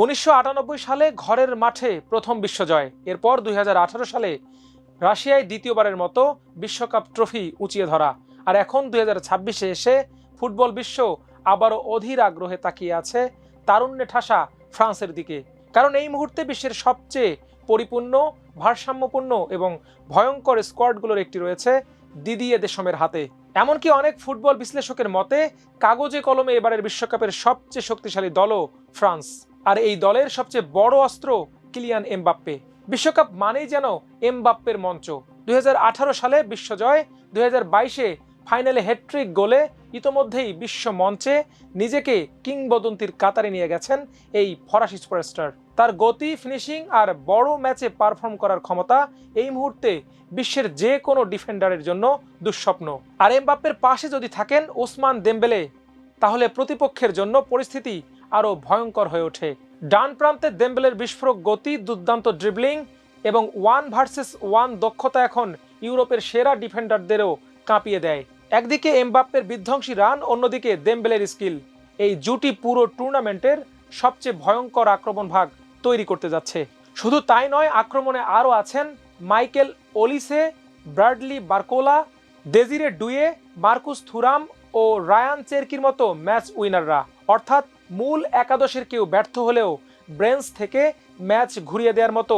1998 সালে ঘরের মাঠে প্রথম বিশ্বজয়, এরপর 2018 সালে রাশিয়ায় দ্বিতীয়বারের মতো বিশ্বকাপ ট্রফি উঁচিয়ে ধরা, আর এখন 2026-এ এসে ফুটবল বিশ্ব আবারও অধীর আগ্রহে তাকিয়ে আছে তারুণ্যে ঠাসা ফ্রান্সের দিকে। কারণ এই মুহূর্তে বিশ্বের সবচেয়ে পরিপূর্ণ, ভারসাম্যপূর্ণ এবং ভয়ঙ্কর স্কোয়াডগুলোর একটি রয়েছে দিদিয়ে দেশমের হাতে। এমনকি অনেক ফুটবল বিশ্লেষকের মতে কাগজে কলমে এবারের বিশ্বকাপের সবচেয়ে শক্তিশালী দলও ফ্রান্স, আর এই দলের সবচেয়ে বড় অস্ত্র কিলিয়ান এমবাপ্পে। বিশ্বকাপ মানেই যেন এমবাপ্পের মঞ্চ। 2018 সালে বিশ্বজয়, 2022-এ ফাইনালে হ্যাটট্রিক গোলে ইতোমধ্যেই বিশ্ব মঞ্চে নিজেকে কিংবদন্তির কাতারে নিয়ে গেছেন এই ফরাসি সুপারস্টার। তার গতি, ফিনিশিং আর বড় ম্যাচে পারফর্ম করার ক্ষমতা এই মুহূর্তে বিশ্বের যে কোনো ডিফেন্ডারের জন্য দুঃস্বপ্ন। আর এমবাপ্পের পাশে যদি থাকেন ওসমান দেমবেলে, তাহলে প্রতিপক্ষের জন্য পরিস্থিতি আরও ভয়ঙ্কর হয়ে ওঠে। ডান প্রান্তে দেমবেলের বিস্ফোরক গতি, দুর্দান্ত ড্রিবলিং এবং 1 ভার্সেস 1 দক্ষতা এখন ইউরোপের সেরা ডিফেন্ডারদেরও কাঁপিয়ে দেয়। একদিকে এমবাপ্পের বিধ্বংসী রান, অন্যদিকে দেমবেলের স্কিল, এই জুটি পুরো টুর্নামেন্টের সবচেয়ে ভয়ঙ্কর আক্রমণ ভাগ তৈরি করতে যাচ্ছে। শুধু তাই নয়, আক্রমণে আরও আছেন Michael Olise, Bradley Barcola, Desire Doue, Marcus Thuram ও রায়ান চেরকির মতো ম্যাচ উইনাররা। অর্থাৎ মূল একাদশের কেউ ব্যর্থ হলেও ব্রেঞ্চ থেকে ম্যাচ ঘুরিয়ে দেওয়ার মতো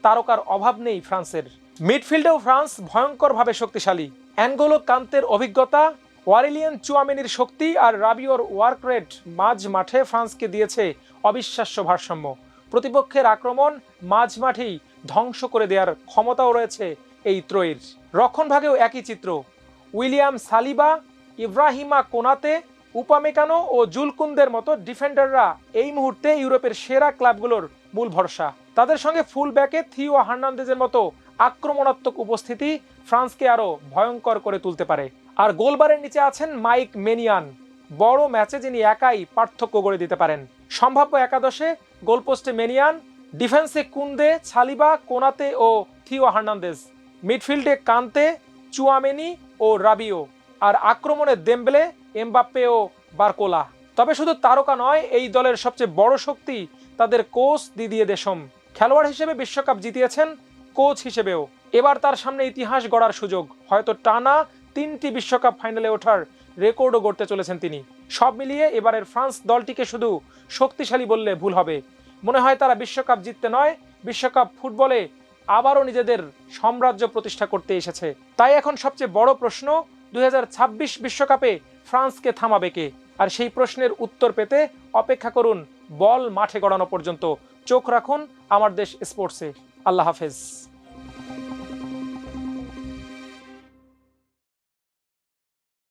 তারকার অভাব নেই ফ্রান্সের। মিডফিল্ডেও ফ্রান্স ভয়ঙ্করভাবে শক্তিশালী। অ্যানগোলো কান্তের অভিজ্ঞতা, ওয়ারেলিয়ান চুয়ামেনির শক্তি আর রাবিওর ওয়ার্ক রেট মাঝ মাঠে ফ্রান্সকে দিয়েছে অবিশ্বাস্য ভারসাম্য। প্রতিপক্ষের আক্রমণ মাঝ মাঠেই ধ্বংস করে দেওয়ার ক্ষমতাও রয়েছে এই ত্রয়ীর। রক্ষণভাগেও একই চিত্র। উইলিয়াম সালিবা, ইব্রাহিমা কোনাতে, উপামেকানো ও জুলকুন্দের মতো ডিফেন্ডাররা এই মুহূর্তে ইউরোপের সেরা ক্লাবগুলোর মূল ভরসা। তাদের সঙ্গে ফুল ব্যাকে থিও হার্নান্দেজের মতো আক্রমণাত্মক উপস্থিতি ফ্রান্সকে আরও ভয়ঙ্কর করে তুলতে পারে। আর গোলবারের নিচে আছেন মাইক মেনিয়ান, বড় ম্যাচে যিনি একাই পার্থক্য গড়ে দিতে পারেন। সম্ভাব্য একাদশে গোলপোস্টে মেনিয়ান, ডিফেন্সে কুন্দে, সালিবা, কোনাতে ও থিও হার্নান্দেজ, মিডফিল্ডে কান্তে, চুয়ামেনি ও রাবিও, আর আক্রমণে দেমবেলে, এমবাপ্পে ও বারকোলা। তবে শুধু তারকা নয়, এই দলের সবচেয়ে বড় শক্তি তাদের কোচ দিদিয়ে দেশম। খেলোয়াড় হিসেবে বিশ্বকাপ জিতিয়েছেন, কোচ হিসেবেও এবার তার সামনে ইতিহাস গড়ার সুযোগ। হয়তো টানা 3টি বিশ্বকাপ ফাইনালে ওঠার রেকর্ডও গড়তে চলেছেন তিনি। সব মিলিয়ে এবারের ফ্রান্স দলটিকে শুধু শক্তিশালী বললে ভুল হবে। মনে হয় তারা বিশ্বকাপ জিততে নয়, বিশ্বকাপ ফুটবলে আবারও নিজেদের সাম্রাজ্য প্রতিষ্ঠা করতে এসেছে। তাই এখন সবচেয়ে বড় প্রশ্ন, 2026 বিশ্বকাপে ফ্রান্সকে থামাবে কে? আর সেই প্রশ্নের উত্তর পেতে অপেক্ষা করুন বল মাঠে গড়ানো পর্যন্ত। চোখ রাখুন আমার দেশ স্পোর্টসে। আল্লাহ হাফেজ।